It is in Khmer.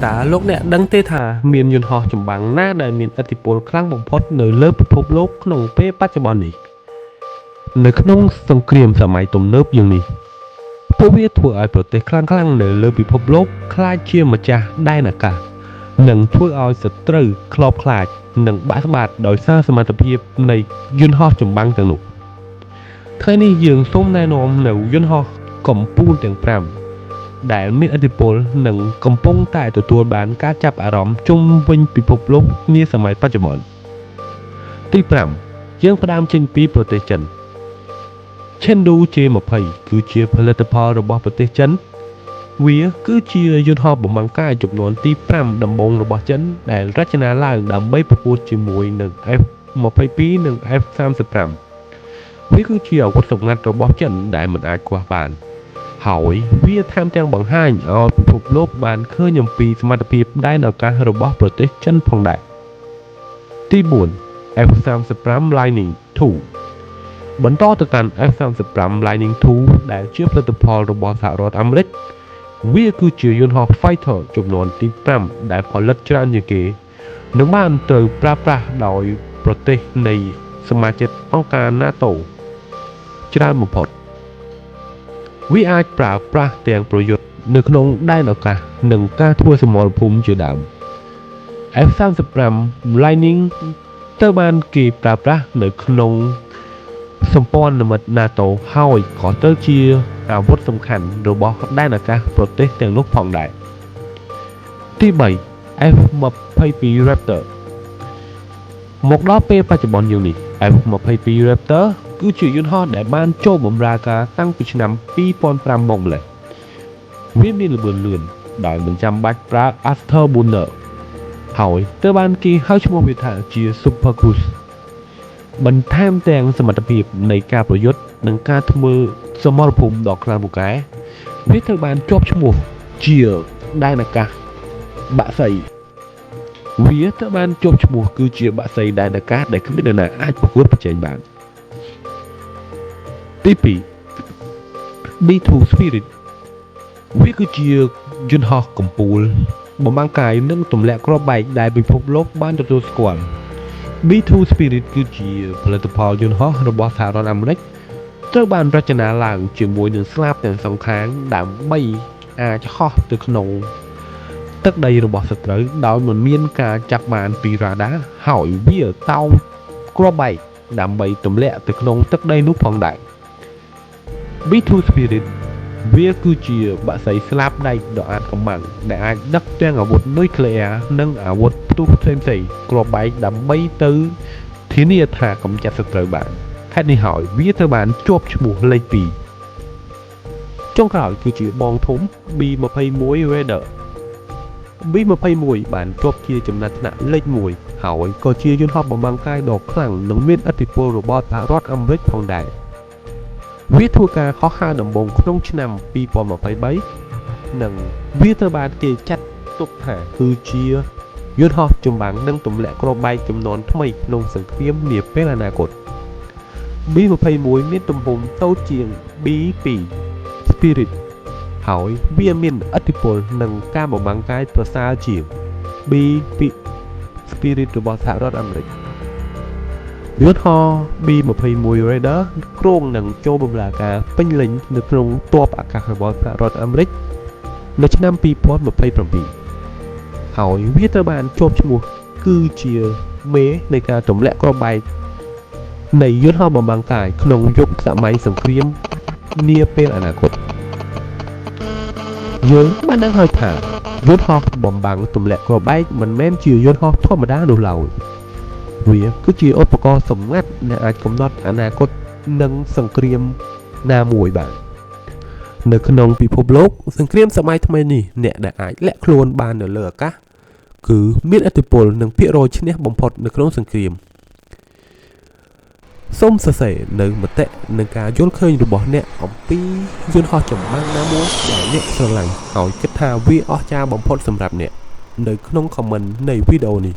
តាលោកអ្នកដឹងទេថាមានយន្តហោះចម្បាំងណាដែលមានឥទ្ធិពលខ្លាំងបំផុតនៅលើពិភពលោកក្នុងពេលបច្ចុប្បន្ននេះនៅក្នុងសង្គ្រាមសម័យទំនើបយ៉ាងនេះពួកវាធ្វើឲ្យប្រទេសខ្លាំងៗនៅលើពិភពលោកខ្លាចជាម្ចាស់ដែនអាកាសនិងធ្វើឲ្យសត្រូវខ្លោបខ្លាចនិងបាក់ស្បាតដោយសារសមត្ថភាពនៃយន្តហោះចម្បាំងទាំងនោះថ្ងៃនេះយើងសូមណែនាំនៅយន្តហោះកំពូលទាំង5ដែលមានឥទ្ធិពលនិងកំពុងតែទទួលបានការចាប់អារម្មណ៍ជុំវិញពិភពលោកនាសម័យបច្ចុប្បន្នទី5យើងផ្ដើមចេញពីប្រទេសចិន Chengdu J20 គឺជាផលិតផលរបស់ប្រទេសចិនវាគឺជាយន្តហោះបំបាំងកាយចំនួនទី5ដំបូងរបស់ចិនដែលរចនាឡើងដើម្បីប្រកួតជាមួយនឹង F22 និង F35 វាគឺជាអាវុធសម្ងាត់របស់ចិនដែលមិនអាចខ្វះបានហើយវាថែមទាំងបង្ហាញឲ្យពិភពលោកបានឃើញអំពីសមត្ថភាពដែនអាកាសរបស់ប្រទេសចិនផងដែរទី4 F35 Lightning II បន្តទៅកាន់ F35 Lightning II ដែលជាផលិតផលរបស់សហរដ្ឋអាមេរិកវាគឺជាយន្តហោះ Fighter ចំនួនទី5ដែលផលិតច្រើនជាងគេនិងបានត្រូវប្រើប្រាស់ដោយប្រទេសនៃសមាជិកអង្គការ NATO ច្រើនបំផុតវាអាចប្រើប្រាស់ទាំងប្រយុទ្ធនៅក្នុងដែនអាកាសនិងការធ្វើសមរភូមិជាដើម F35 Lightning ត្រូវបានគេប្រើប្រាស់នៅក្នុងសម្ព័ន្ធមិត្ត NATO ហើយក៏ទៅជាអាវុធសំខាន់របស់ដែនអាកាសប្រទេសទាំងនោះផងដែរទី3 F22 Raptor មកដល់ពេលបច្ចុប្បន្នយើងនេះ F22 Raptor គឺជាយន្តហោះដែលបានចូលបម្រើការតាំងពីឆ្នាំ2005មកម្ល៉េះវាមានល្បឿនលឿនដោយមិនចាំបាច់ប្រើ Afterburner ហើយត្រូវបានគេហៅឈ្មោះវាថាជា Super Cruise បន្ថែមទាំងសមត្ថភាពនៃការប្រយុទ្ធនិងការធ្វើសមរភូមិដ៏ខ្លាំងពូកែវាត្រូវបានជាប់ឈ្មោះជាដែនអាកាសបក្សីវាត្រូវបានជាប់ឈ្មោះគឺជាបក្សីដែនអាកាសដែលគ្មាននរណាអាចប្រកួតប្រជែងបានទី2 B2 Spirit វាគឺជាយន្តហោះកំពូលបំបាំងកាយនិងទម្លាក់គ្រាប់បែកដែលពិភពលោកបានទទួលស្គាល់ B2 Spirit គឺជាផលិតផលយន្តហោះរបស់សហរដ្ឋអាមេរិកត្រូវបានរចនាឡើងជាមួយនឹងស្លាបទាំងសងខាងដើម្បីអាចហោះទៅក្នុងទឹកដីរបស់សត្រូវដោយមិនមានការចាប់បានពីរ៉ាដាហើយវាតោងគ្រាប់បែកដើម្បីទម្លាក់ទៅក្នុងទឹកដីនោះផងដែរ B2 Spirit វាគឺជាបក្សីស្លាបដែកដ៏អាចកំបាំងដែលអាចដឹកទាំងអាវុធនុយក្លេអ៊ែរនិងអាវុធផ្ទុះផ្សេងៗគ្រាប់បែកដើម្បីទៅធានាថាកម្ចាត់សត្រូវបានហេតុនេះហើយវាត្រូវបានជាប់ឈ្មោះលេខ2ចុងក្រោយគឺជាបងធំ B21 Raider B21 បានជាប់ជាចំណាត់ថ្នាក់លេខ1ហើយក៏ជាយន្តហោះបំបាំងកាយដ៏ខ្លាំងនិងមានឥទ្ធិពលរបស់សហរដ្ឋអាមេរិកផងដែរវាធ្វើការហោះហើរដំបូងក្នុងឆ្នាំ2023និងវាត្រូវបានគេចាត់ទុកថាគឺជាយន្តហោះចម្បាំងនិងទម្លាក់គ្រាប់បែកចំនួនថ្មីក្នុងសង្គ្រាមនាពេលអនាគត B21 មានទំហំតូចជាង B2 Spirit ហើយវាមានឥទ្ធិពលនិងការបំបាំងកាយប្រសើរជាង B2 Spirit របស់សហរដ្ឋអាមេរិកយន្តហោះ B21 Raider គ្រោងនឹងចូលបម្រើការពេញលេញនៅក្នុងទ័ពអាកាសរបស់សហរដ្ឋអាមេរិកនៅឆ្នាំ2027ហើយវាត្រូវបានជាប់ឈ្មោះគឺជាមេនៃការទម្លាក់គ្រាប់បែកនៃយន្តហោះបំបាំងកាយក្នុងយុគសម័យសង្គ្រាមនាពេលអនាគតយើងបានដឹងហើយថាយន្តហោះបំបាំងទម្លាក់គ្រាប់បែកមិនមែនជាយន្តហោះធម្មតានោះឡើយវាគឺជាឧបករណ៍សម្ងាត់ដែលអាចកំណត់អនាគតនិងសង្គ្រាមណាមួយបាននៅក្នុងពិភពលោកសង្គ្រាមសម័យថ្មីនេះអ្នកដែលអាចលាក់ខ្លួនបាននៅលើអាកាសគឺមានឥទ្ធិពលនិងភាគរយឈ្នះបំផុតនៅក្នុងសង្គ្រាមសូមសរសេរនៅមតិនិងការយល់ឃើញរបស់អ្នកអំពីយន្តហោះចម្បាំងណាមួយដែលអ្នកស្រឡាញ់ហើយគិតថាវាអស្ចារ្យបំផុតសម្រាប់អ្នកនៅក្នុង comment នៃវីដេអូនេះ